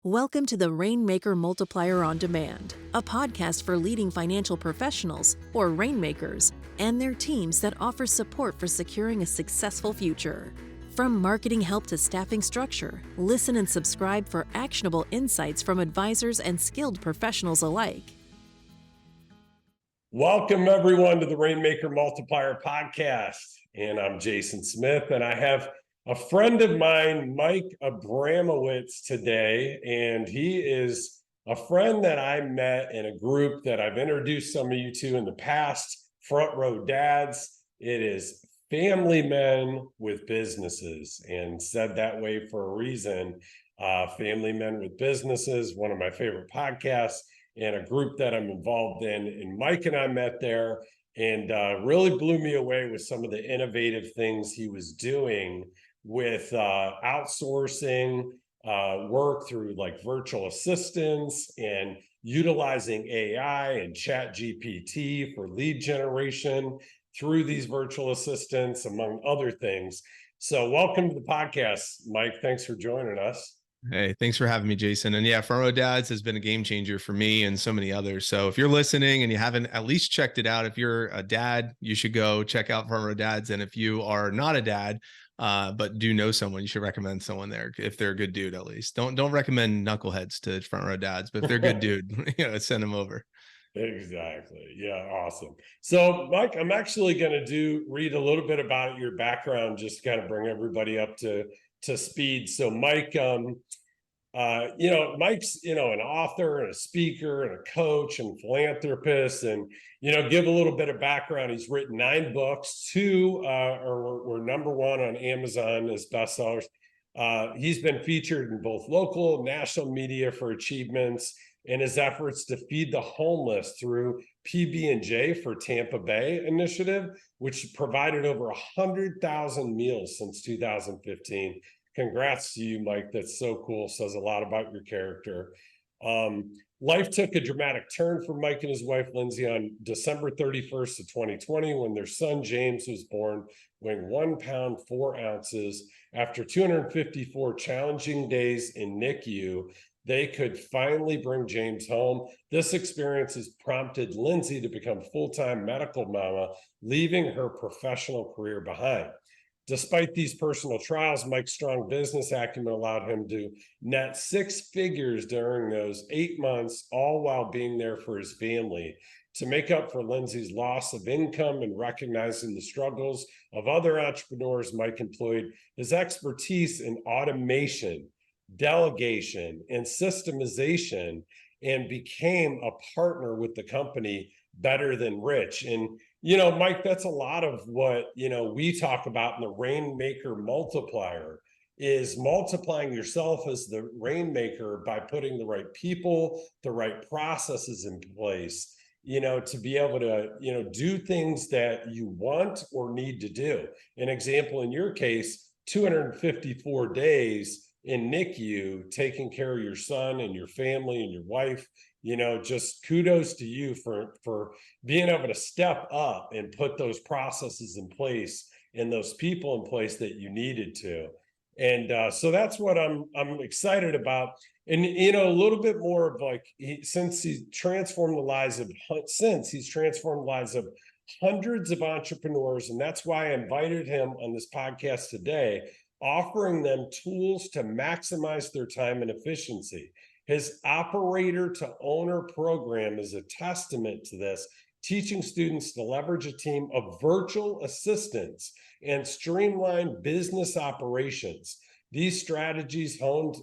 Welcome to the Rainmaker Multiplier on Demand, a podcast for leading financial professionals, or rainmakers, and their teams that offer support for securing a successful future. From marketing help to staffing structure, listen and subscribe for actionable insights from advisors and skilled professionals alike. Welcome, everyone, to the Rainmaker Multiplier podcast. And I'm Jason Smith, and I have a friend of mine, Mike Abramowitz, today. And he is a friend that I met in a group that I've introduced some of you to in the past, Front Row Dads. It is family men with businesses, and said that way for a reason. Family Men with Businesses, one of my favorite podcasts, and a group that I'm involved in. And Mike and I met there, and really blew me away with some of the innovative things he was doing with outsourcing work through like virtual assistants and utilizing AI and Chat GPT for lead generation through these virtual assistants, among other things. So welcome to the podcast, Mike. Thanks for joining us. Hey, thanks for having me, Jason. And yeah, Front Row Dads has been a game changer for me and so many others. So if you're listening and you haven't at least checked it out, if you're a dad, you should go check out Front Row Dads. And if you are not a dad, but do know someone, you should recommend someone there if they're a good dude. At least don't recommend knuckleheads to Front Row Dads, but if they're a good dude, send them over. Exactly. Yeah, awesome. So, Mike, I'm actually going to read a little bit about your background, just to kind of bring everybody up to speed. So, Mike, Mike's, an author and a speaker and a coach and philanthropist, and, give a little bit of background. He's written 9 books. 2 were number 1 on Amazon as bestsellers. He's been featured in both local and national media for achievements in his efforts to feed the homeless through PB&J for Tampa Bay initiative, which provided over 100,000 meals since 2015. Congrats to you, Mike. That's so cool. Says a lot about your character. Life took a dramatic turn for Mike and his wife, Lindsay, on December 31st of 2020, when their son, James, was born, weighing 1 pound, 4 ounces. After 254 challenging days in NICU, they could finally bring James home. This experience has prompted Lindsay to become full-time medical mama, leaving her professional career behind. Despite these personal trials, Mike's strong business acumen allowed him to net 6 figures during those 8 months, all while being there for his family. To make up for Lindsay's loss of income and recognizing the struggles of other entrepreneurs, Mike employed his expertise in automation, delegation, and systemization, and became a partner with the company Better Than Rich. And Mike, that's a lot of what we talk about in the Rainmaker Multiplier, is multiplying yourself as the rainmaker by putting the right people, the right processes in place, to be able to do things that you want or need to do. An example in your case, 254 days in NICU, taking care of your son and your family and your wife. Just kudos to you for being able to step up and put those processes in place and those people in place that you needed to. And so that's what I'm excited about. And a little bit more of like, since he's transformed the lives of hundreds of entrepreneurs, and that's why I invited him on this podcast today, offering them tools to maximize their time and efficiency. His operator to owner program is a testament to this, teaching students to leverage a team of virtual assistants and streamline business operations. These strategies honed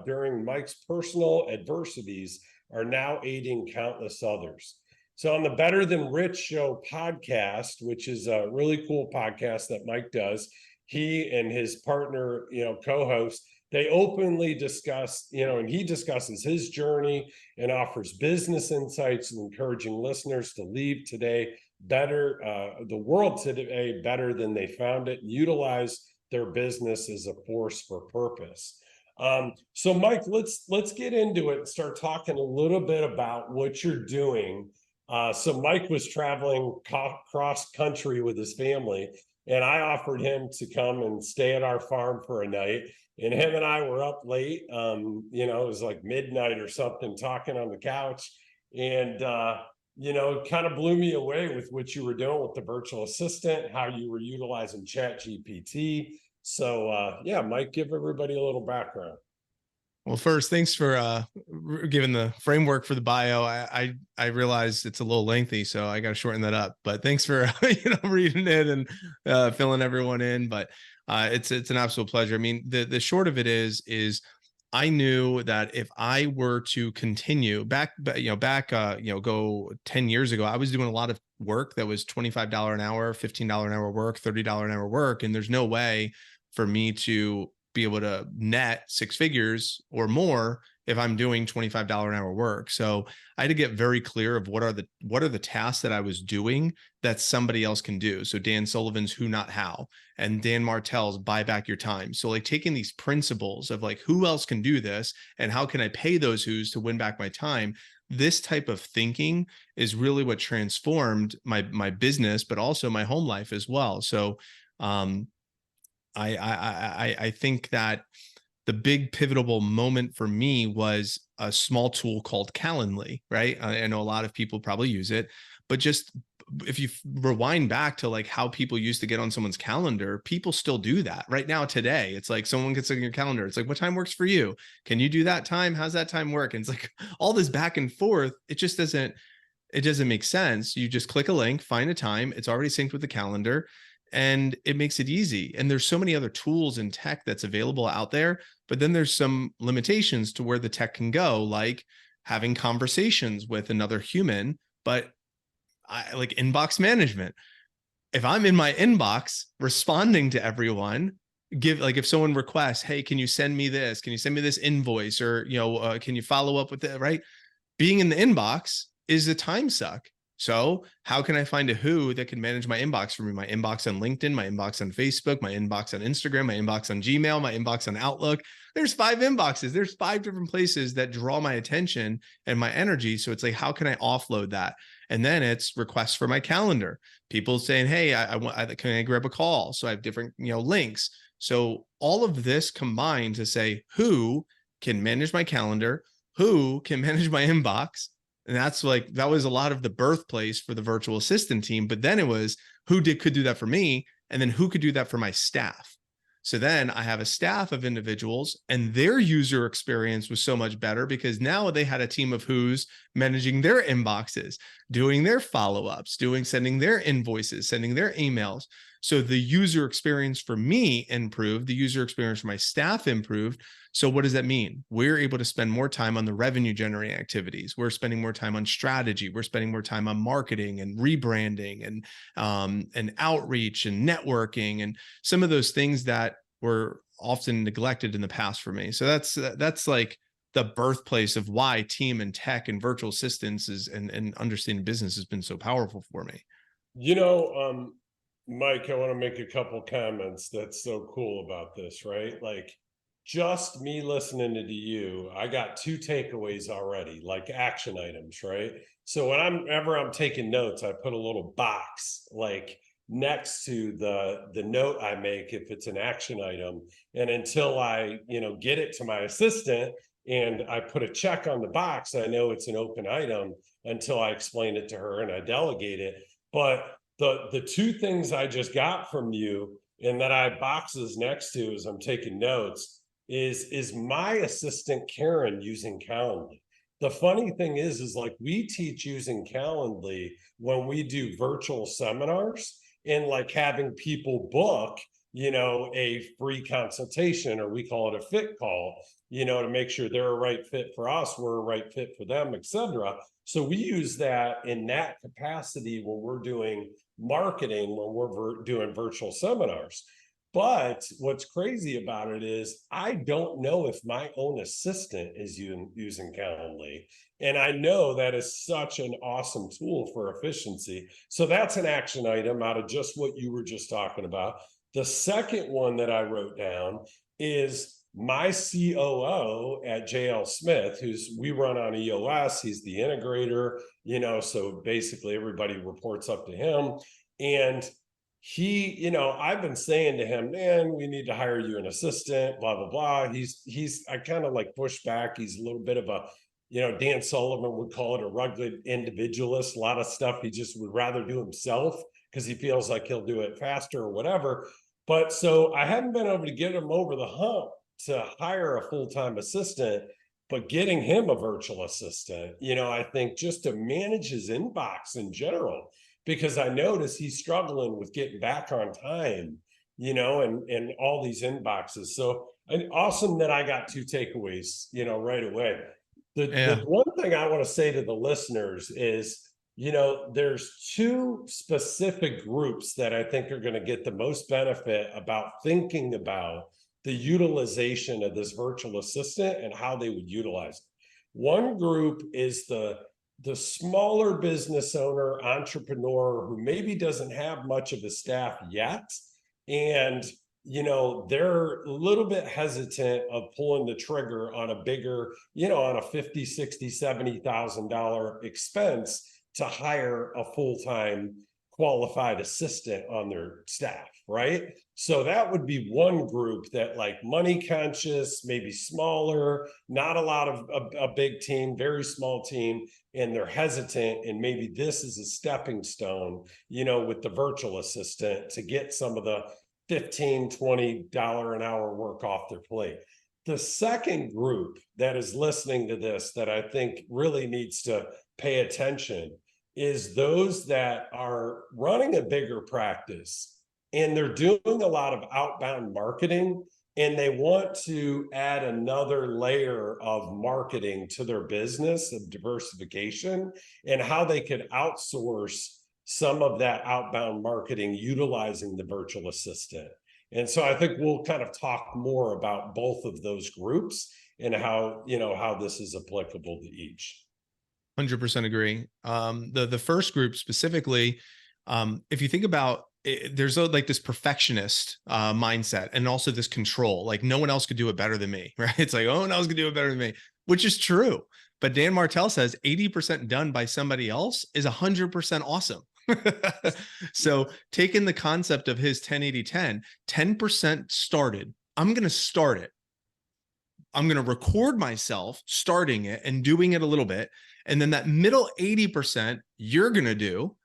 during Mike's personal adversities are now aiding countless others. So on the Better Than Rich Show podcast, which is a really cool podcast that Mike does, he and his partner, co-host, they openly discuss, and he discusses his journey and offers business insights and encouraging listeners to leave the world today better than they found it, and utilize their business as a force for purpose. So Mike, let's get into it and start talking a little bit about what you're doing. So Mike was traveling cross country with his family, and I offered him to come and stay at our farm for a night. and him and I were up late. It was like midnight or something, talking on the couch, and kind of blew me away with what you were doing with the virtual assistant, how you were utilizing Chat GPT. So yeah, Mike, give everybody a little background. Well, first, thanks for giving the framework for the bio. I realize it's a little lengthy, so I got to shorten that up. But thanks for reading it and filling everyone in. But it's an absolute pleasure. I mean, the short of it is I knew that if I were to continue go 10 years ago, I was doing a lot of work that was $25 an hour, $15 an hour work, $30 an hour work, and there's no way for me to be able to net six figures or more if I'm doing $25 an hour work. So I had to get very clear of what are the tasks that I was doing that somebody else can do. So Dan Sullivan's Who Not How, and Dan Martell's Buy Back Your Time. So like taking these principles of like, who else can do this and how can I pay those who's to win back my time? This type of thinking is really what transformed my business, but also my home life as well. So I think that the big pivotal moment for me was a small tool called Calendly, right? I know a lot of people probably use it, but just if you rewind back to like how people used to get on someone's calendar, people still do that right now today. It's like someone gets on your calendar. It's like, what time works for you? Can you do that time? How's that time work? And it's like all this back and forth. It doesn't make sense. You just click a link, find a time. It's already synced with the calendar, and it makes it easy. And there's so many other tools and tech that's available out there, but then there's some limitations to where the tech can go, like having conversations with another human, but like inbox management. If I'm in my inbox responding to everyone, if someone requests, hey, can you send me this? Can you send me this invoice? Or, can you follow up with it? Right. Being in the inbox is a time suck. So how can I find a who that can manage my inbox for me? My inbox on LinkedIn, my inbox on Facebook, my inbox on Instagram, my inbox on Gmail, my inbox on Outlook. There's 5 inboxes. There's 5 different places that draw my attention and my energy. So it's like, how can I offload that? And then it's requests for my calendar. People saying, hey, can I grab a call? So I have different, links. So all of this combined to say, who can manage my calendar? Who can manage my inbox? And that was a lot of the birthplace for the virtual assistant team. But then it was could do that for me, and then who could do that for my staff. So then I have a staff of individuals, and their user experience was so much better because now they had a team of who's managing their inboxes, doing their follow-ups, sending their invoices, sending their emails. So the user experience for me improved, the user experience for my staff improved. So what does that mean? We're able to spend more time on the revenue generating activities. We're spending more time on strategy. We're spending more time on marketing and rebranding and outreach and networking and some of those things that were often neglected in the past for me. So that's like the birthplace of why team and tech and virtual assistants and understanding business has been so powerful for me. Mike, I want to make a couple comments that's so cool about this, right? Like, just me listening to you, I got 2 takeaways already, like action items, right? So whenever I'm taking notes, I put a little box like next to the note I make if it's an action item. And until I, get it to my assistant and I put a check on the box, I know it's an open item until I explain it to her and I delegate it. But the 2 things I just got from you and that I boxes next to as I'm taking notes is my assistant Karen using Calendly. The funny thing is like we teach using Calendly when we do virtual seminars and like having people book, a free consultation, or we call it a fit call, to make sure they're a right fit for us, we're a right fit for them, etc. So we use that in that capacity when we're doing marketing, when we're doing virtual seminars. But what's crazy about it is I don't know if my own assistant is using Calendly. And I know that is such an awesome tool for efficiency. So that's an action item out of just what you were just talking about. The second one that I wrote down is my COO at JL Smith, we run on EOS. He's the integrator, so basically everybody reports up to him. And I've been saying to him, man, we need to hire you an assistant, blah, blah, blah. I kind of like push back. He's a little bit of a, Dan Sullivan would call it a rugged individualist. A lot of stuff he just would rather do himself because he feels like he'll do it faster or whatever. But so I haven't been able to get him over the hump to hire a full-time assistant, but getting him a virtual assistant, I think just to manage his inbox in general, because I notice he's struggling with getting back on time, and all these inboxes. So awesome that I got 2 takeaways, right away. The one thing I want to say to the listeners is, there's 2 specific groups that I think are going to get the most benefit about thinking about the utilization of this virtual assistant and how they would utilize it. One group is the smaller business owner, entrepreneur who maybe doesn't have much of a staff yet. And, they're a little bit hesitant of pulling the trigger on a bigger, on a $50,000, $60,000, $70,000 expense to hire a full-time qualified assistant on their staff, right? So that would be one group that like money conscious, maybe smaller, not a lot of a big team, very small team, and they're hesitant. And maybe this is a stepping stone, with the virtual assistant to get some of the $15, $20 an hour work off their plate. The second group that is listening to this that I think really needs to pay attention is those that are running a bigger practice and they're doing a lot of outbound marketing and they want to add another layer of marketing to their business of diversification and how they could outsource some of that outbound marketing utilizing the virtual assistant. And so I think we'll kind of talk more about both of those groups and how this is applicable to each. 100% agree. The first group specifically, if you think about it, there's like this perfectionist mindset and also this control, like no one else could do it better than me, right? It's like, oh, no one else could do it better than me, which is true. But Dan Martell says 80% done by somebody else is 100% awesome. So taking the concept of his 10-80-10, 10% started, I'm going to start it. I'm going to record myself starting it and doing it a little bit. And then that middle 80% you're going to do.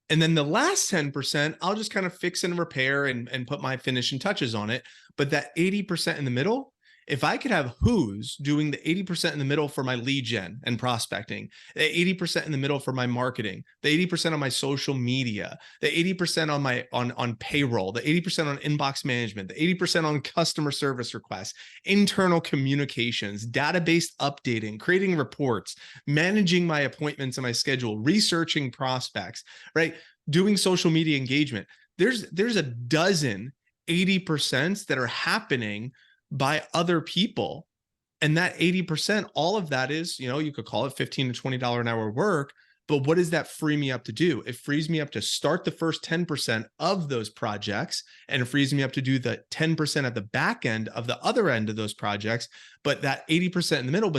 And then the last 10%, I'll just kind of fix and repair and put my finishing touches on it. But that 80% in the middle, if I could have who's doing the 80% in the middle for my lead gen and prospecting, the 80% in the middle for my marketing, the 80% on my social media, the 80% on my on payroll, the 80% on inbox management, the 80% on customer service requests, internal communications, database updating, creating reports, managing my appointments and my schedule, researching prospects, right? Doing social media engagement. There's a dozen 80% that are happening by other people. And that 80%, all of that is, you could call it $15 to $20 an hour work, but what does that free me up to do? It frees me up to start the first 10% of those projects, and it frees me up to do the 10% at the back end of the other end of those projects. But that 80% in the middle,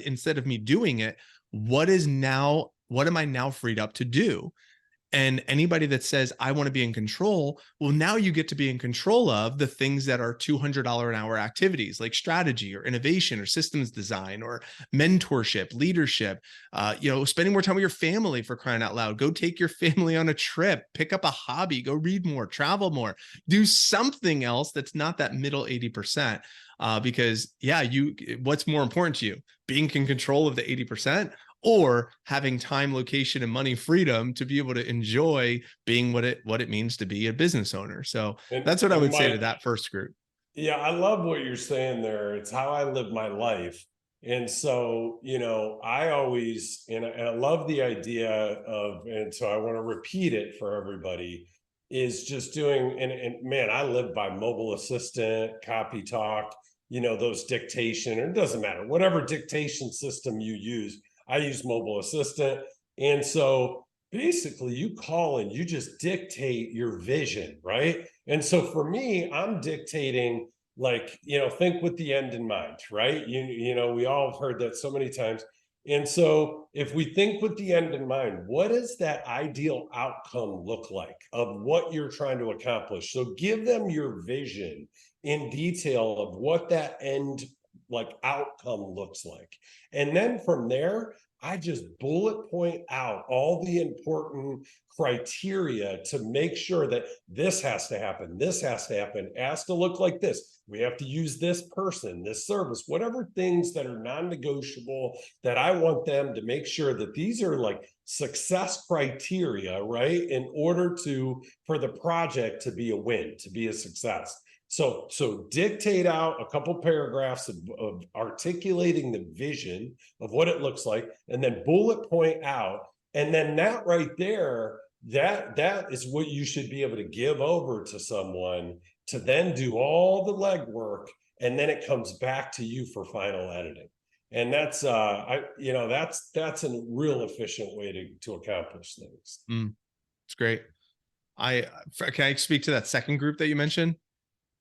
instead of me doing it, what am I now freed up to do? And anybody that says, I want to be in control, well, now you get to be in control of the things that are $200 an hour activities like strategy or innovation or systems design or mentorship, leadership, spending more time with your family, for crying out loud. Go take your family on a trip, pick up a hobby, go read more, travel more, do something else that's not that middle 80%. Because what's more important to you, being in control of the 80%? Or having time, location, and money freedom to be able to enjoy being what it means to be a business owner. So that's what I would say to that first group. Yeah, I love what you're saying there. It's how I live my life. And so, I always, and I love the idea of, and so I want to repeat it for everybody, is just doing, and man, I live by mobile assistant, copy talk, those dictation, or it doesn't matter, whatever dictation system you use. I use mobile assistant. And so basically you call and you just dictate your vision, right? And so for me, I'm dictating think with the end in mind, right? We all have heard that so many times. And so if we think with the end in mind, what does that ideal outcome look like of what you're trying to accomplish? So give them your vision in detail of what that end like outcome looks like. And then from there, I just bullet point out all the important criteria to make sure that this has to happen, this has to happen, it has to look like this. We have to use this person, this service, whatever things that are non-negotiable that I want them to make sure that these are like success criteria, right? In order for the project to be a win, to be a success. So dictate out a couple paragraphs of articulating the vision of what it looks like, and then bullet point out, and then that right there, that is what you should be able to give over to someone to then do all the legwork, and then it comes back to you for final editing. And that's that's a real efficient way to accomplish things. It's great. Can I speak to that second group that you mentioned?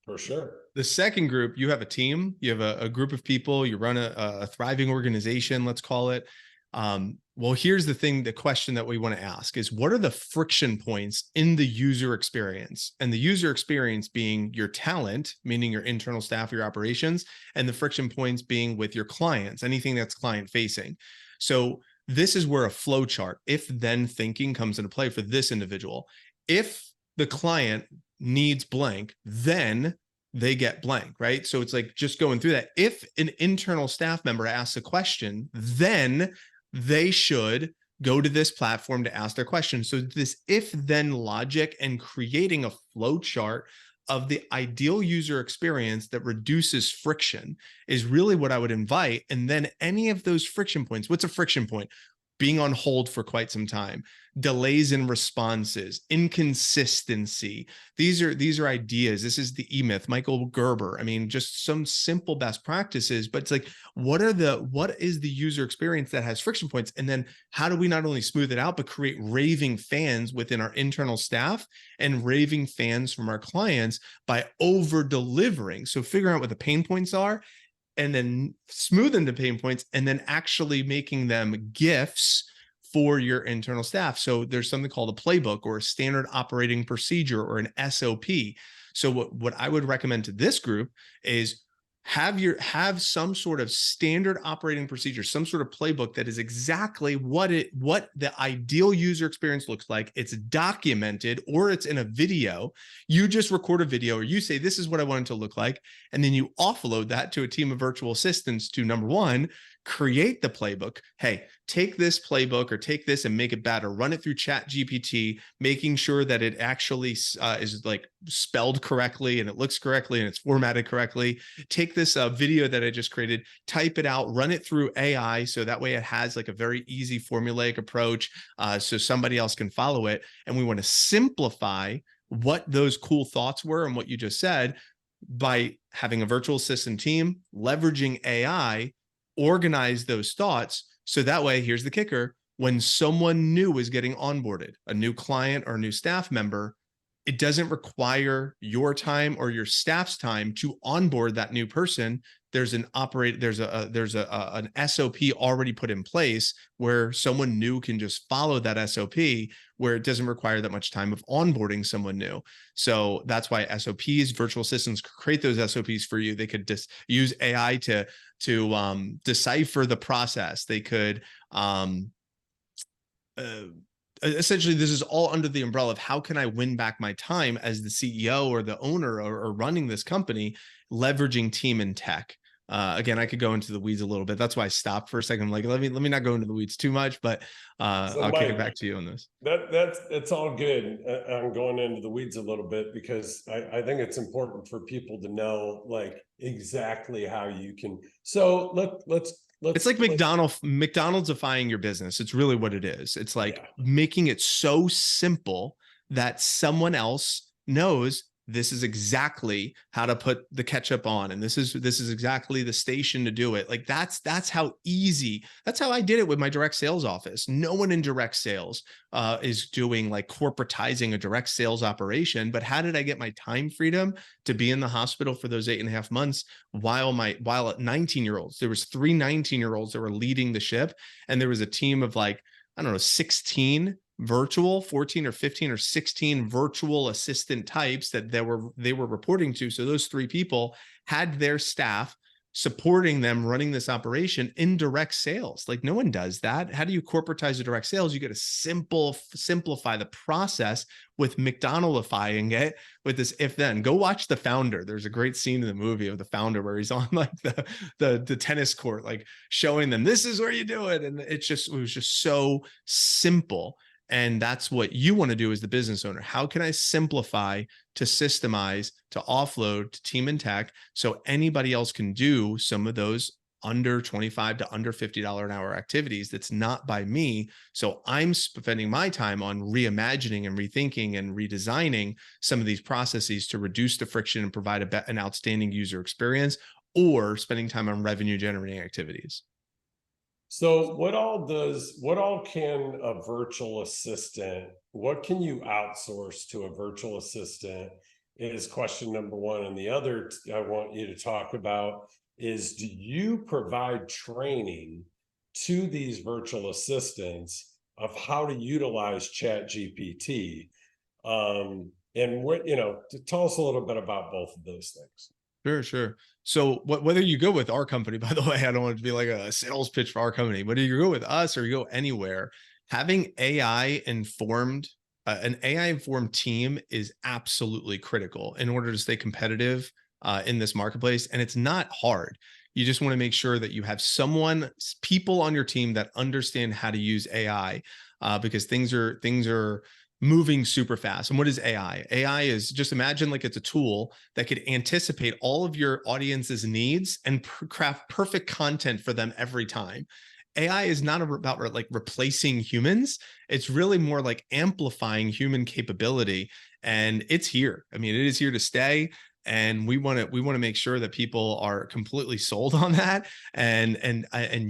For sure. The second group, you have a team, you have a group of people, you run a thriving organization, let's call it. Well, here's the question that we want to ask is, what are the friction points in the user experience? And the user experience being your talent, meaning your internal staff, your operations, and the friction points being with your clients, anything that's client facing. So this is where a flow chart, if then thinking, comes into play for this individual. If the client needs blank, then they get blank, right? So it's like just going through that. If an internal staff member asks a question, then they should go to this platform to ask their question. So this if-then logic and creating a flow chart of the ideal user experience that reduces friction is really what I would invite. And then any of those friction points, what's a friction point? Being on hold for quite some time, delays in responses, inconsistency. These are ideas. This is the E-Myth, Michael Gerber. I mean, just some simple best practices, but it's like, what is the user experience that has friction points? And then how do we not only smooth it out, but create raving fans within our internal staff and raving fans from our clients by over delivering? So figuring out what the pain points are, and then smoothing the pain points, and then actually making them gifts for your internal staff. So there's something called a playbook or a standard operating procedure or an SOP. So what I would recommend to this group is have some sort of standard operating procedure, some sort of playbook that is exactly what the ideal user experience looks like. It's documented, or it's in a video. You just record a video, or you say, this is what I want it to look like. And then you offload that to a team of virtual assistants to, number one, create the playbook. Hey, take this playbook or take this and make it better. Run it through ChatGPT, making sure that it actually is like spelled correctly and it looks correctly and it's formatted correctly. Take this video that I just created, type it out, run it through AI. So that way it has like a very easy formulaic approach so somebody else can follow it. And we want to simplify what those cool thoughts were and what you just said by having a virtual assistant team, leveraging AI, organize those thoughts. So that way, here's the kicker: when someone new is getting onboarded, a new client or a new staff member, it doesn't require your time or your staff's time to onboard that new person. There's an SOP already put in place where someone new can just follow that SOP, where it doesn't require that much time of onboarding someone new. So that's why SOPs, virtual assistants, create those SOPs for you. They could just use AI to decipher the process. They could essentially, this is all under the umbrella of how can I win back my time as the CEO or the owner or running this company, leveraging team and tech. Again, I could go into the weeds a little bit. That's why I stopped for a second. I'm like, let me not go into the weeds too much, but I'll kick it back to you on this. That's all good. I'm going into the weeds a little bit because I think it's important for people to know like exactly how you can. So let's it's like McDonald's-ifying your business. It's really what it is. It's like making it so simple that someone else knows this is exactly how to put the ketchup on, and this is exactly the station to do it. Like that's how easy, that's how I did it with my direct sales office. No one in direct sales is doing like corporatizing a direct sales operation. But how did I get my time freedom to be in the hospital for those 8.5 months while 19-year-olds, there was 3 19-year-olds that were leading the ship, and there was a team of like, I don't know, 16 virtual, 14 or 15 or 16 virtual assistant types that they were reporting to. So those 3 people had their staff supporting them running this operation in direct sales. Like no one does that. How do you corporatize a direct sales? You got to simplify the process with McDonaldifying it with this if then. Go watch The Founder. There's a great scene in the movie of The Founder where he's on like the tennis court, like showing them this is where you do it. And it was just so simple. And that's what you want to do as the business owner. How can I simplify, to systemize, to offload to team and tech so anybody else can do some of those under $25 to under $50 an hour activities that's not by me. So I'm spending my time on reimagining and rethinking and redesigning some of these processes to reduce the friction and provide an outstanding user experience, or spending time on revenue generating activities. So what all can a virtual assistant, what can you outsource to a virtual assistant is question number one. And the other I want you to talk about is, do you provide training to these virtual assistants of how to utilize ChatGPT? And what, tell us a little bit about both of those things. Sure. So whether you go with our company, by the way, I don't want it to be like a sales pitch for our company, whether you go with us or you go anywhere, having an AI informed team is absolutely critical in order to stay competitive in this marketplace. And it's not hard. You just want to make sure that you have people on your team that understand how to use AI, because things are moving super fast. And what is AI? AI is, just imagine like it's a tool that could anticipate all of your audience's needs and craft perfect content for them every time. AI is not about like replacing humans. It's really more like amplifying human capability. And it's here. I mean, it is here to stay. And we want to make sure that people are completely sold on that and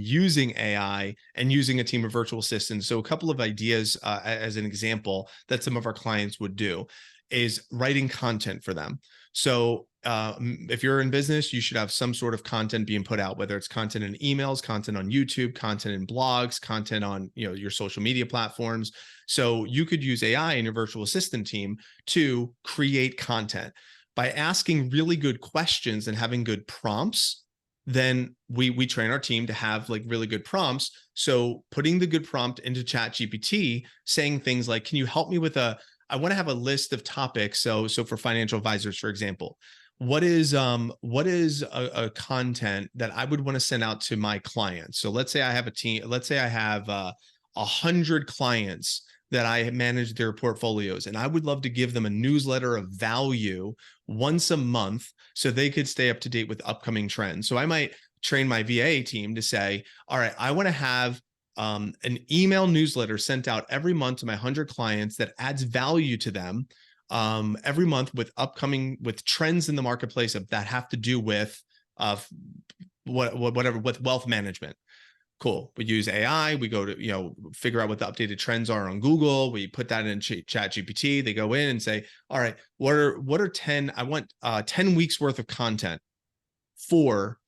using AI and using a team of virtual assistants. So a couple of ideas as an example that some of our clients would do is writing content for them. So if you're in business, you should have some sort of content being put out, whether it's content in emails, content on YouTube, content in blogs, content on your social media platforms. So you could use AI in your virtual assistant team to create content. By asking really good questions and having good prompts, then we train our team to have like really good prompts. So putting the good prompt into ChatGPT, saying things like, can you help me with I want to have a list of topics. So for financial advisors, for example, what is a content that I would want to send out to my clients? So let's say I have a team, let's say I have 100 clients that I manage their portfolios, and I would love to give them a newsletter of value once a month so they could stay up to date with upcoming trends. So I might train my VA team to say, all right, I want to have an email newsletter sent out every month to my 100 clients that adds value to them every month with trends in the marketplace that have to do with whatever with wealth management. Cool. We use AI. We go to, figure out what the updated trends are on Google. We put that in ChatGPT. They go in and say, all right, what are 10, I want 10 weeks worth of content for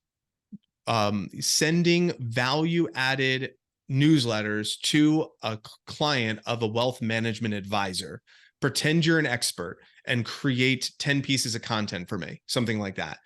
sending value added newsletters to a client of a wealth management advisor. Pretend you're an expert and create 10 pieces of content for me, something like that.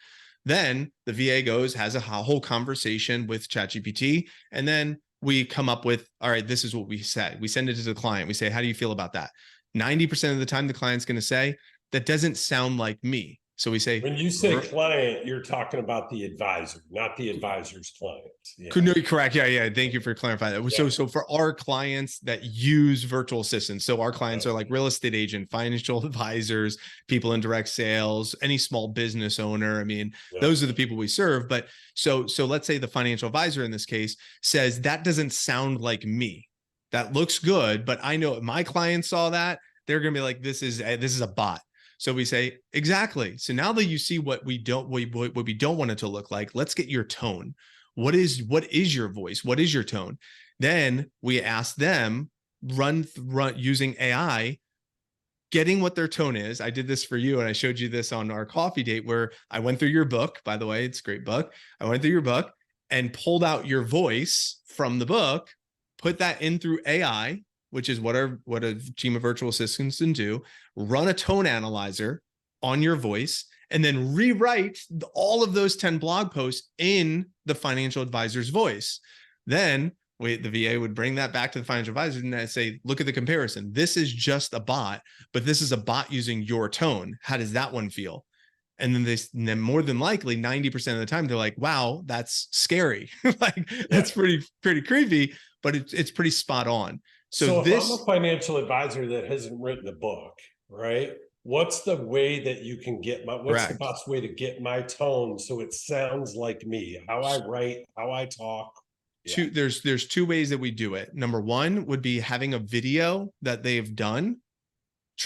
Then the VA has a whole conversation with ChatGPT, and then we come up with, all right, this is what we said. We send it to the client. We say, how do you feel about that? 90% of the time, the client's going to say, that doesn't sound like me. So we say, when you say client, you're talking about the advisor, not the advisor's client. Yeah. No, correct. Yeah. Thank you for clarifying that. Yeah. So for our clients that use virtual assistants, so our clients are like real estate agent, financial advisors, people in direct sales, any small business owner. I mean, those are the people we serve. But so let's say the financial advisor in this case says, that doesn't sound like me. That looks good, but I know if my client saw that, they're going to be like, this is a bot. So we say, exactly. So now that you see what we don't want it to look like, let's get your tone. What is your voice? What is your tone? Then we ask them, run using AI, getting what their tone is. I did this for you, and I showed you this on our coffee date where I went through your book. By the way, it's a great book. I went through your book and pulled out your voice from the book, put that in through AI, which is what a team of virtual assistants can do, run a tone analyzer on your voice, and then rewrite all of those 10 blog posts in the financial advisor's voice. Then the VA would bring that back to the financial advisor and say, look at the comparison. This is just a bot, but this is a bot using your tone. How does that one feel? And then more than likely 90% of the time, they're like, wow, that's scary. Like, that's pretty creepy, but it's pretty spot on. So if I'm a financial advisor that hasn't written a book, right? What's the way that you can get what's the best way to get my tone so it sounds like me? How I write, how I talk. There's two ways that we do it. Number one would be having a video that they've done,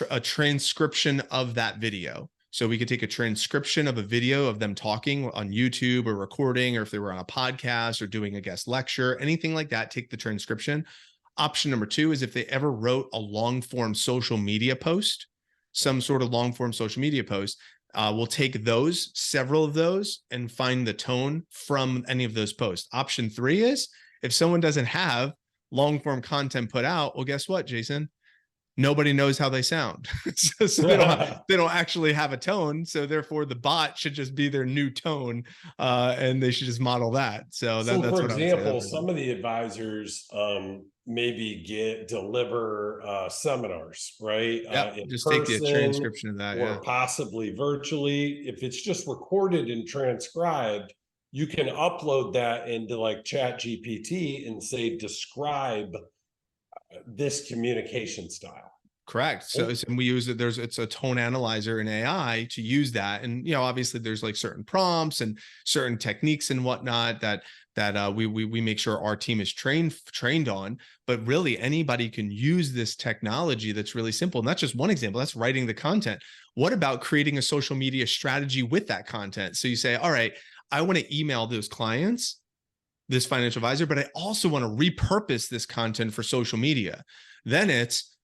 a transcription of that video. So we could take a transcription of a video of them talking on YouTube or recording, or if they were on a podcast or doing a guest lecture, anything like that, take the transcription. Option number two is if they ever wrote a long form social media post, some sort of long form social media post, we'll take several of those, and find the tone from any of those posts. Option three is if someone doesn't have long form content put out, well, guess what, Jason? Nobody knows how they sound. So they don't actually have a tone. So therefore the bot should just be their new tone, and they should just model that. So that's for what example, some of the advisors maybe deliver seminars, right? In just take the transcription of that, or possibly virtually. If it's just recorded and transcribed, you can upload that into like Chat GPT and say, describe this communication style. Correct. So we use it. It's a tone analyzer in AI to use that. And, obviously there's like certain prompts and certain techniques and whatnot that we make sure our team is trained on, but really anybody can use this technology. That's really simple. And that's just one example. That's writing the content. What about creating a social media strategy with that content? So you say, all right, I want to email those clients, this financial advisor, but I also want to repurpose this content for social media. Then it's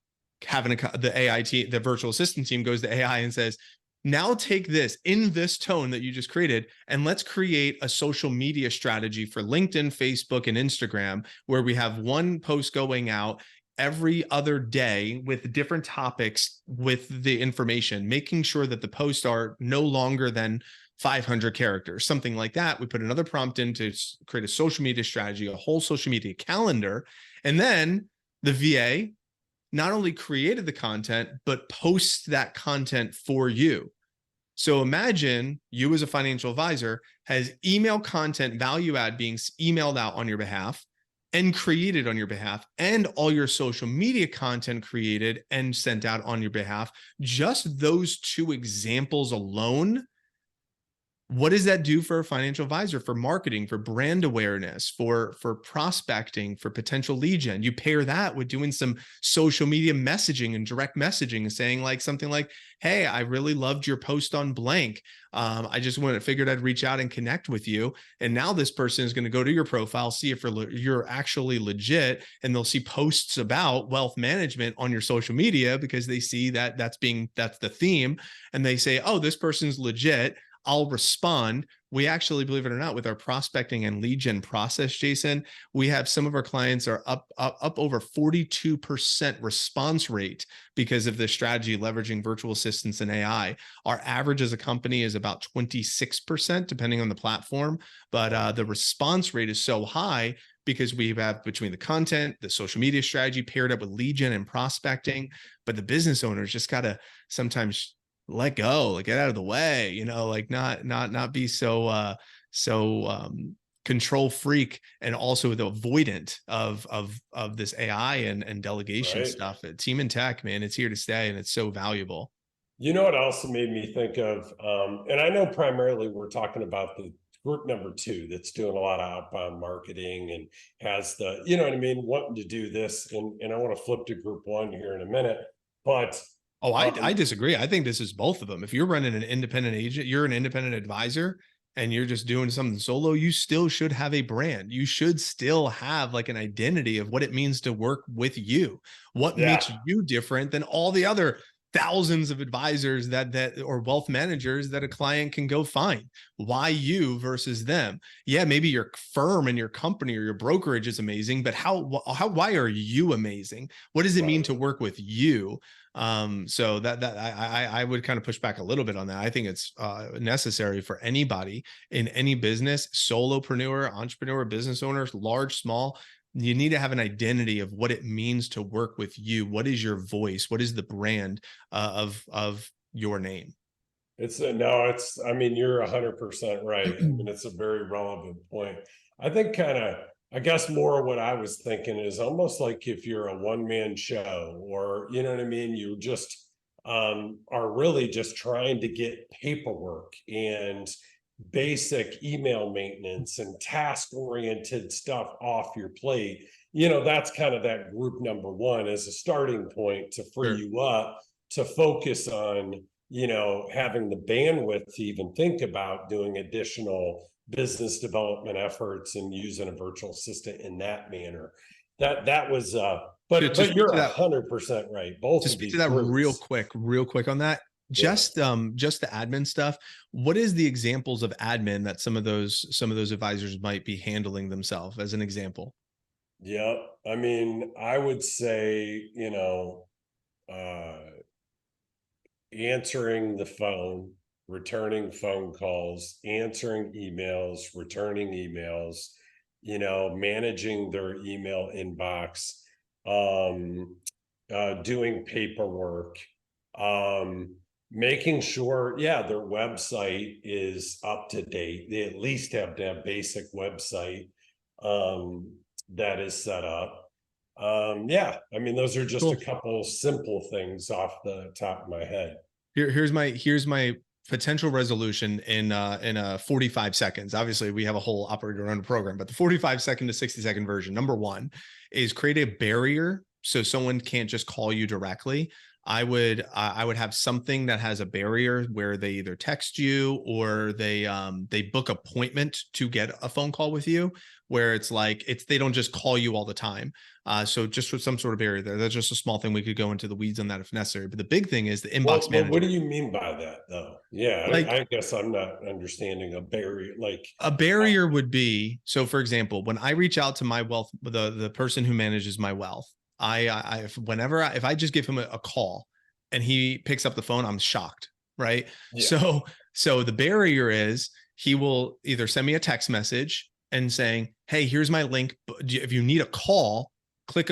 having the virtual assistant team goes to AI and says, now take this in this tone that you just created, and let's create a social media strategy for LinkedIn, Facebook, and Instagram, where we have one post going out every other day with different topics with the information, making sure that the posts are no longer than 500 characters, something like that. We put another prompt in to create a social media strategy, a whole social media calendar. And then the VA not only created the content, but posts that content for you. So imagine you as a financial advisor has email content value add being emailed out on your behalf and created on your behalf, and all your social media content created and sent out on your behalf. Just those two examples alone, what does that do for a financial advisor, for marketing, for brand awareness, for prospecting, for potential lead gen? You pair that with doing some social media messaging and direct messaging and saying like something like, hey, I really loved your post on blank. I just figured I'd reach out and connect with you. And now this person is going to go to your profile, see if you're actually legit, and they'll see posts about wealth management on your social media because they see that that's the theme. And they say, oh, this person's legit. I'll respond. We actually, believe it or not, with our prospecting and lead gen process, Jason, we have some of our clients are up over 42% response rate because of this strategy, leveraging virtual assistants and AI. Our average as a company is about 26%, depending on the platform. But the response rate is so high because we have, between the content, the social media strategy paired up with lead gen and prospecting. But the business owners just got to sometimes let go, like get out of the way, like not be so control freak, and also the avoidant of this AI and delegation stuff. Team in tech, man, it's here to stay, and it's so valuable. What also made me think of, and I know primarily we're talking about the group number 2 that's doing a lot of outbound marketing and has wanting to do this, and I want to flip to group 1 here in a minute, but Oh, I disagree. I think this is both of them. If you're running an independent agent, you're an independent advisor and you're just doing something solo, you still should have a brand. You should still have like an identity of what it means to work with you. What Yeah. makes you different than all the other thousands of advisors that or wealth managers that a client can go find? Why you versus them? Yeah, maybe your firm and your company or your brokerage is amazing, but why are you amazing? What does it mean to work with you? So I would kind of push back a little bit on that. I think it's necessary for anybody in any business, solopreneur, entrepreneur, business owner, large, small. You need to have an identity of what it means to work with you. What is your voice? What is the brand of your name? I mean, you're 100% right. I mean, it's a very relevant point. I think I guess more what I was thinking is almost like if you're a one-man show, or, you know what I mean? You just are really just trying to get paperwork and basic email maintenance and task-oriented stuff off your plate. That's kind of that group number one as a starting point to free Sure. you up to focus on having the bandwidth to even think about doing additional business development efforts and using a virtual assistant in that manner. That was but you're 100% right. Both To of speak these to that groups. real quick on that, just the admin stuff. What is the examples of admin that some of those advisors might be handling themselves as an example? Yep. I mean, I would say, uh answering the phone, returning phone calls, answering emails, returning emails, managing their email inbox, doing paperwork, making sure, yeah, their website is up to date. They at least have to have basic website that is set up. Yeah, I mean, those are just Cool. a couple simple things off the top of my head. Here's my potential resolution in 45 seconds. Obviously, we have a whole operator run program, but the 45-second to 60-second version, number one, is create a barrier so someone can't just call you directly. I would have something that has a barrier where they either text you or they book appointment to get a phone call with you, where it's like they don't just call you all the time. So just with some sort of barrier there. That's just a small thing. We could go into the weeds on that if necessary. But the big thing is the inbox management. What do you mean by that, though? Yeah, Like, I guess I'm not understanding a barrier. Like a barrier would be, so for example, when I reach out to my wealth, the person who manages my wealth, if I just give him a call and he picks up the phone, I'm shocked, right? Yeah. So the barrier is he will either send me a text message and saying, "Hey, here's my link. If you need a call, click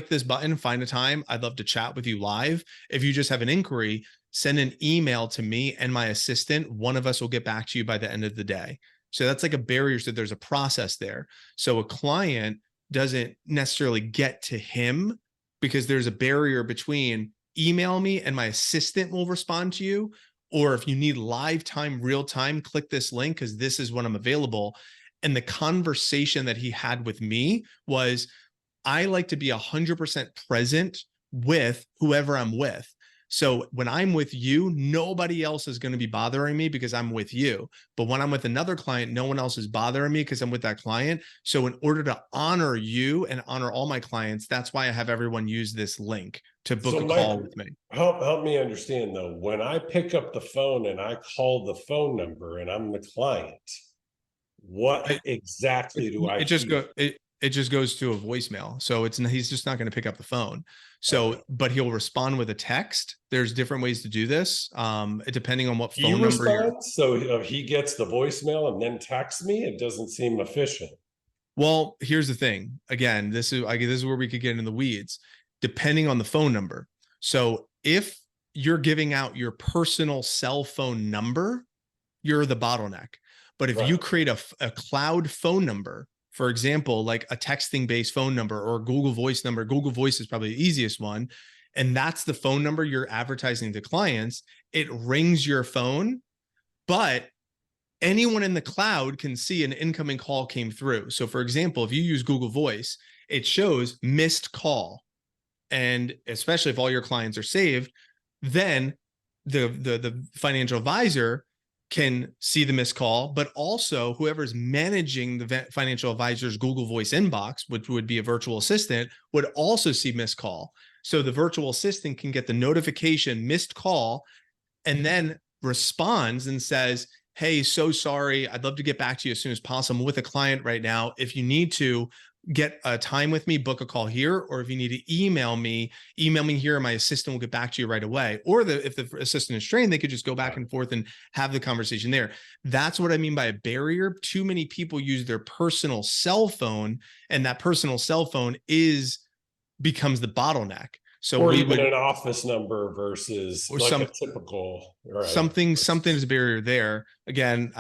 this button, find a time. I'd love to chat with you live. If you just have an inquiry, send an email to me and my assistant. One of us will get back to you by the end of the day." So that's like a barrier. So there's a process there. So a client doesn't necessarily get to him because there's a barrier between email me and my assistant will respond to you. Or if you need live time, real time, click this link because this is when I'm available. And the conversation that he had with me was, I like to be 100% present with whoever I'm with. So when I'm with you, nobody else is going to be bothering me because I'm with you. But when I'm with another client, no one else is bothering me because I'm with that client. So in order to honor you and honor all my clients, that's why I have everyone use this link to book a call with me. Help me understand, though. When I pick up the phone and I call the phone number and I'm the client, what exactly do I hear? It just goes to a voicemail. So he's just not going to pick up the phone. So, Okay. but he'll respond with a text. There's different ways to do this. Depending on what He phone number you're. responds, so he gets the voicemail and then texts me. It doesn't seem efficient. Well, here's the thing. Again, this is where we could get in the weeds, depending on the phone number. So if you're giving out your personal cell phone number, you're the bottleneck. But if you create a cloud phone number, for example, like a texting based phone number or a Google Voice number, Google Voice is probably the easiest one. And that's the phone number you're advertising to clients. It rings your phone, but anyone in the cloud can see an incoming call came through. So for example, if you use Google Voice, it shows missed call. And especially if all your clients are saved, then the financial advisor can see the missed call, but also whoever's managing the financial advisor's Google Voice inbox, which would be a virtual assistant, would also see missed call. So the virtual assistant can get the notification missed call and then responds and says, hey, so sorry. I'd love to get back to you as soon as possible. I'm with a client right now. If you need to get a time with me, book a call here, or if you need to email me here, and my assistant will get back to you right away. Or if the assistant is trained, they could just go back and forth and have the conversation there. That's what I mean by a barrier. Too many people use their personal cell phone, and that personal cell phone becomes the bottleneck. So or even an office number versus like a typical, right? Something is a barrier there. Again,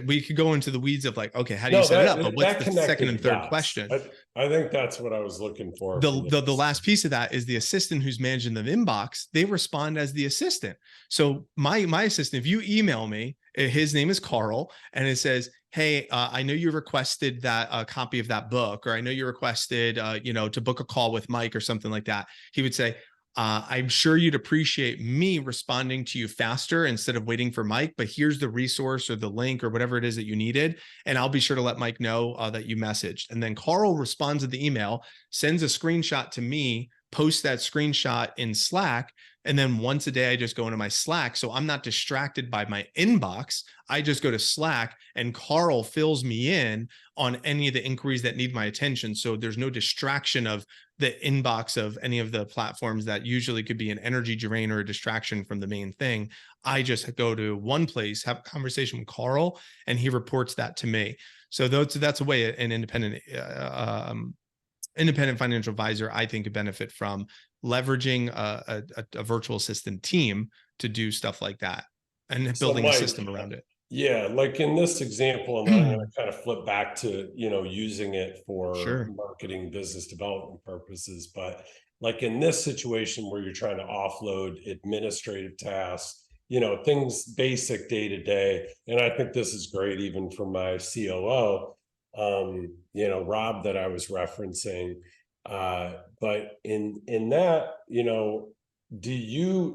we could go into the weeds of like, okay, how do you set it up? But what's the second and third question? I think that's what I was looking for. The last piece of that is the assistant who's managing the inbox. They respond as the assistant. So my assistant, if you email me, his name is Carl, and it says, hey, I know you requested that copy of that book, or I know you requested, to book a call with Mike or something like that. He would say, I'm sure you'd appreciate me responding to you faster instead of waiting for Mike, but here's the resource or the link or whatever it is that you needed. And I'll be sure to let Mike know that you messaged. And then Carl responds to the email, sends a screenshot to me, posts that screenshot in Slack. And then once a day, I just go into my Slack. So I'm not distracted by my inbox. I just go to Slack and Carl fills me in on any of the inquiries that need my attention. So there's no distraction of the inbox of any of the platforms that usually could be an energy drain or a distraction from the main thing. I just go to one place, have a conversation with Carl, and he reports that to me. So that's a way an independent financial advisor, I think, could benefit from leveraging a virtual assistant team to do stuff like that and building a system around it. Yeah, like in this example, and then I'm going to kind of flip back to, using it for marketing, business development purposes. But like in this situation where you're trying to offload administrative tasks, things basic day to day. And I think this is great even for my COO, Rob, that I was referencing. But in that,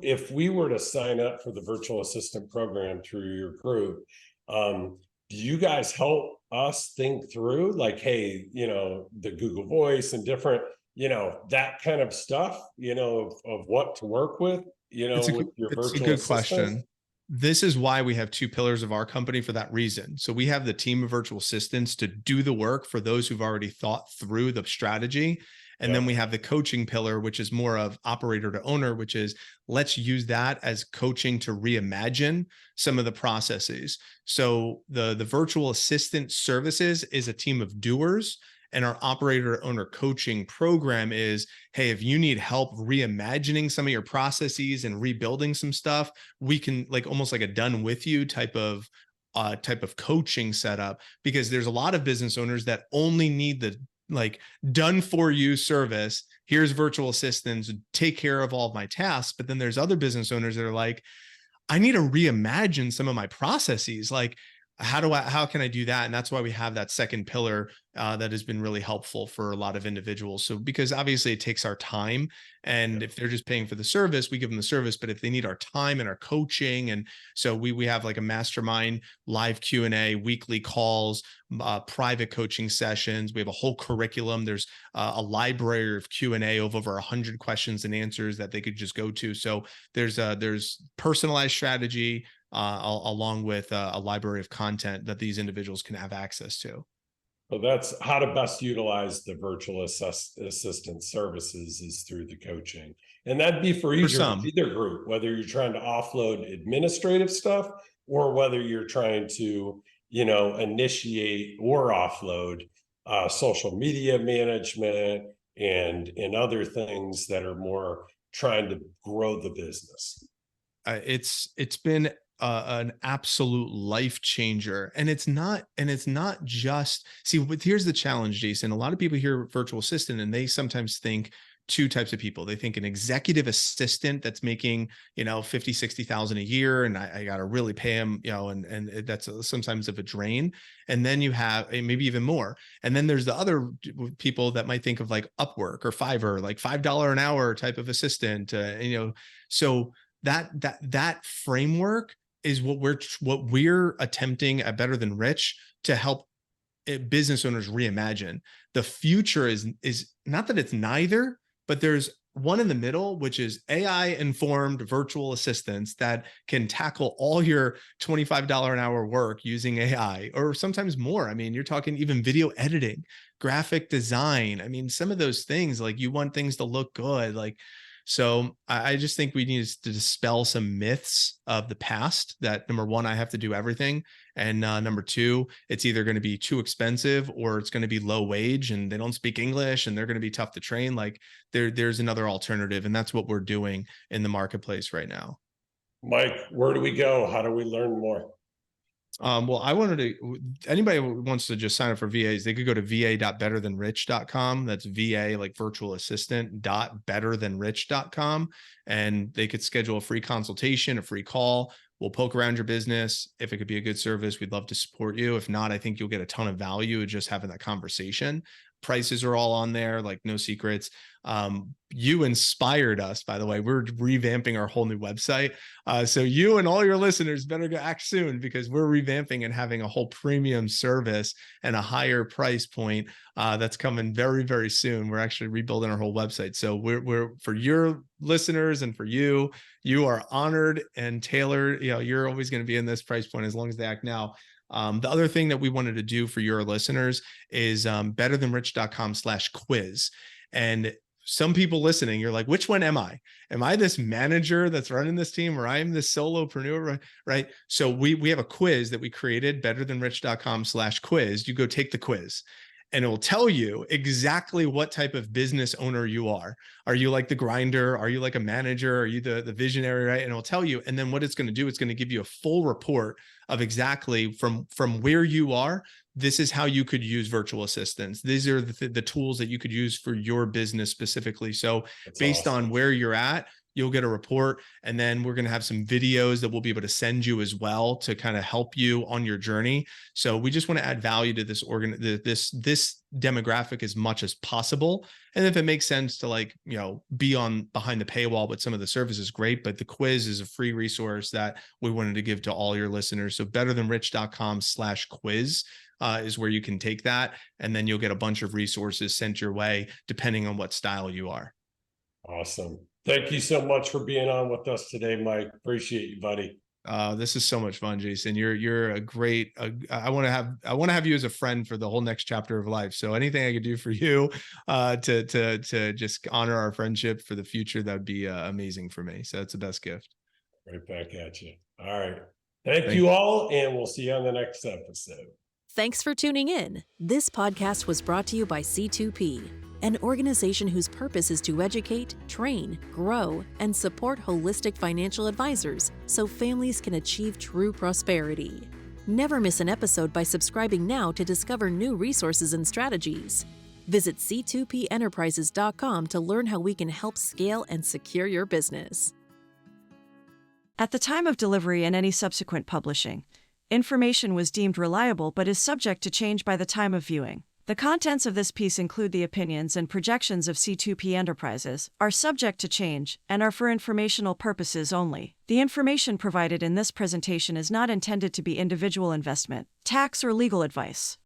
if we were to sign up for the virtual assistant program through your group, do you guys help us think through like, hey, the Google Voice and different, that kind of stuff, of what to work with, with your virtual assistant? It's a good question. This is why we have two pillars of our company for that reason. So we have the team of virtual assistants to do the work for those who've already thought through the strategy. And then we have the coaching pillar, which is more of operator to owner, which is let's use that as coaching to reimagine some of the processes. So the virtual assistant services is a team of doers, and our operator to owner coaching program is, hey, if you need help reimagining some of your processes and rebuilding some stuff, we can almost like a done with you type of coaching setup, because there's a lot of business owners that only need the done for you service. Here's virtual assistants, take care of all of my tasks. But then there's other business owners that are like, I need to reimagine some of my processes. Like, how can I do that? And that's why we have that second pillar that has been really helpful for a lot of individuals. So, because obviously it takes our time, and if they're just paying for the service, we give them the service, but if they need our time and our coaching, and so we have like a mastermind, live Q&A, weekly calls, private coaching sessions. We have a whole curriculum. There's a library of Q&A of over 100 questions and answers that they could just go to. So there's personalized strategy, along with a library of content that these individuals can have access to. Well, that's how to best utilize the virtual assistant services is through the coaching. And that'd be for either group, whether you're trying to offload administrative stuff or whether you're trying to, initiate or offload social media management and other things that are more trying to grow the business. It's been an absolute life changer. And it's not just, here's the challenge, Jason. A lot of people hear virtual assistant and they sometimes think two types of people. They think an executive assistant that's making, 50, 60,000 a year. And I got to really pay him, and that's sometimes of a drain. And then you have maybe even more. And then there's the other people that might think of like Upwork or Fiverr, like $5 an hour type of assistant, so that framework is what we're attempting at Better Than Rich to help business owners reimagine. The future is not that it's neither, but there's one in the middle, which is AI informed virtual assistants that can tackle all your $25 an hour work using AI, or sometimes more. I mean, you're talking even video editing, graphic design. I mean, some of those things, like you want things to look good, like, so I just think we need to dispel some myths of the past that, number one, I have to do everything. And number two, it's either going to be too expensive or it's going to be low wage and they don't speak English and they're going to be tough to train. Like there's another alternative. And that's what we're doing in the marketplace right now. Mike, where do we go? How do we learn more? Well, anybody who wants to just sign up for VAs, they could go to va.betterthanrich.com. That's VA, like virtual assistant, .betterthanrich.com. And they could schedule a free consultation, a free call. We'll poke around your business. If it could be a good service, we'd love to support you. If not, I think you'll get a ton of value just having that conversation. Prices are all on there, like no secrets. You inspired us, by the way. We're revamping our whole new website. So you and all your listeners better go act soon, because we're revamping and having a whole premium service and a higher price point that's coming very, very soon. We're actually rebuilding our whole website. So we're for your listeners and for you are honored and tailored. You know, you're always going to be in this price point as long as they act now. The other thing that we wanted to do for your listeners is betterthanrich.com/quiz. And some people listening, you're like, which one am I? Am I this manager that's running this team, or I am this solopreneur, right? So we have a quiz that we created, betterthanrich.com/quiz. You go take the quiz. And it will tell you exactly what type of business owner you are. Are you like the grinder? Are you like a manager? Are you the visionary, right? And it'll tell you. And then what it's going to do, it's going to give you a full report of exactly from where you are. This is how you could use virtual assistants. These are the tools that you could use for your business specifically. So That's based awesome. on where you're at, you'll get a report, and then we're going to have some videos that we'll be able to send you as well to kind of help you on your journey. So we just want to add value to this this demographic as much as possible. And if it makes sense to, like, you know, be on behind the paywall with some of the services, great. But the quiz is a free resource that we wanted to give to all your listeners. So betterthanrich.com/quiz is where you can take that. And then you'll get a bunch of resources sent your way, depending on what style you are. Awesome. Thank you so much for being on with us today, Mike. Appreciate you, buddy. This is so much fun, Jason. You're a great. I want to have you as a friend for the whole next chapter of life. So anything I could do for you to just honor our friendship for the future, that would be amazing for me. So that's the best gift. Right back at you. All right. Thank you all, and we'll see you on the next episode. Thanks for tuning in. This podcast was brought to you by C2P, an organization whose purpose is to educate, train, grow, and support holistic financial advisors so families can achieve true prosperity. Never miss an episode by subscribing now to discover new resources and strategies. Visit C2PEnterprises.com to learn how we can help scale and secure your business. At the time of delivery and any subsequent publishing, information was deemed reliable but is subject to change by the time of viewing. The contents of this piece include the opinions and projections of C2P Enterprises, are subject to change, and are for informational purposes only. The information provided in this presentation is not intended to be individual investment, tax, or legal advice.